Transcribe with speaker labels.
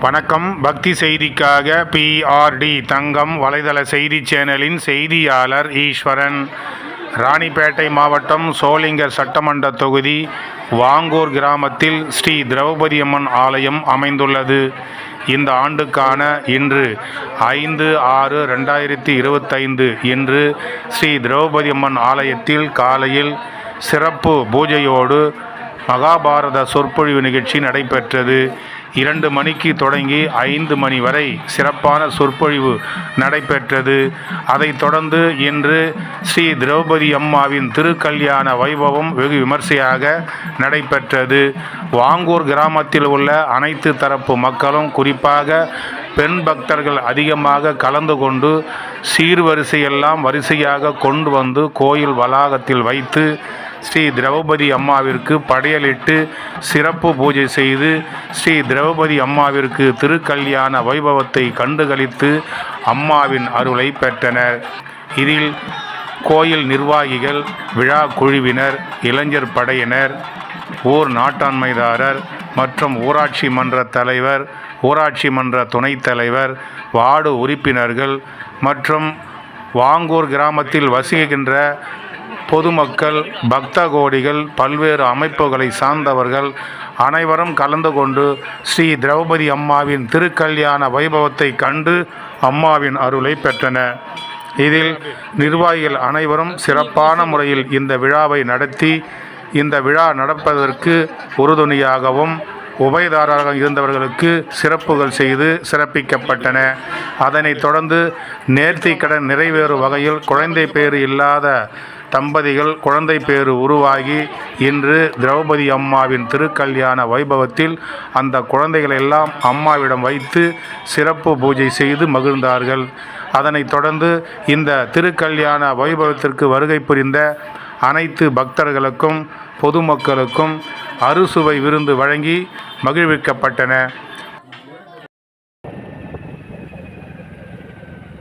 Speaker 1: வணக்கம். பக்தி செய்திக்காக பிஆர்டி தங்கம் வலைதள செய்தி சேனலின் செய்தியாளர் ஈஸ்வரன். ராணிப்பேட்டை மாவட்டம் சோளிங்கர் சட்டமன்ற தொகுதி வாங்கூர் கிராமத்தில் ஸ்ரீ திரௌபதி அம்மன் ஆலயம் அமைந்துள்ளது. இந்த ஆண்டுக்கான இன்று 5/6/2025 இன்று ஸ்ரீ திரௌபதி அம்மன் ஆலயத்தில் காலையில் சிறப்பு பூஜையோடு மகாபாரத சொற்பொழிவு நிகழ்ச்சி நடைபெற்றது. 2 மணிக்கு தொடங்கி 5 மணி வரை சிறப்பான சொற்பொழிவு நடைபெற்றது. அதைத் தொடர்ந்து இன்று ஸ்ரீ திரௌபதி அம்மாவின் திருக்கல்யாண வைபவம் வெகு விமர்சையாக நடைபெற்றது. வாங்கூர் கிராமத்தில் உள்ள அனைத்து தரப்பு மக்களும், குறிப்பாக பெண் பக்தர்கள் அதிகமாக கலந்து கொண்டு சீர்வரிசையெல்லாம் வரிசையாக கொண்டு வந்து கோயில் வளாகத்தில் வைத்து ஸ்ரீ திரௌபதி அம்மாவிற்கு படையலிட்டு சிறப்பு பூஜை செய்து ஸ்ரீ திரௌபதி அம்மாவிற்கு திருக்கல்யாண வைபவத்தை கண்டுகளித்து அம்மாவின் அருளை பெற்றனர். இதில் கோயில் நிர்வாகிகள், விழா குழுவினர், இளைஞர் படையினர், ஊர் நாட்டாண்மைதாரர் மற்றும் ஊராட்சி மன்ற தலைவர், ஊராட்சி மன்ற துணைத் தலைவர், வார்டு உறுப்பினர்கள் மற்றும் வாங்கூர் கிராமத்தில் வசிக்கின்ற பொதுமக்கள், பக்த கோடிகள், பல்வேறு அமைப்புகளை சார்ந்தவர்கள் அனைவரும் கலந்து கொண்டு ஸ்ரீ திரௌபதி அம்மாவின் திருக்கல்யாண வைபவத்தை கண்டு அம்மாவின் அருளை பெற்றனர். இதில் நிர்வாகிகள் அனைவரும் சிறப்பான முறையில் இந்த விழாவை நடத்தி இந்த விழா நடப்பதற்கு உறுதுணையாகவும் உபயதாரராக இருந்தவர்களுக்கு சிறப்புகள் செய்து சிறப்பிக்கப்பட்டன. அதனைத் தொடர்ந்து நேர்த்திக்கடன் நிறைவேறும் வகையில் குழந்தை பேறு இல்லாத தம்பதிகள் குழந்தை பேறு உருவாகி இன்று திரௌபதி அம்மாவின் திருக்கல்யாண வைபவத்தில் அந்த குழந்தைகள் எல்லாம் அம்மாவிடம் வைத்து சிறப்பு பூஜை செய்து மகிழ்ந்தார்கள். அதனைத் தொடர்ந்து இந்த திருக்கல்யாண வைபவத்திற்கு வருகை புரிந்த அனைத்து பக்தர்களுக்கும் பொதுமக்களுக்கும் அறுசுவை விருந்து வழங்கி மகிழ்விக்கப்பட்டன.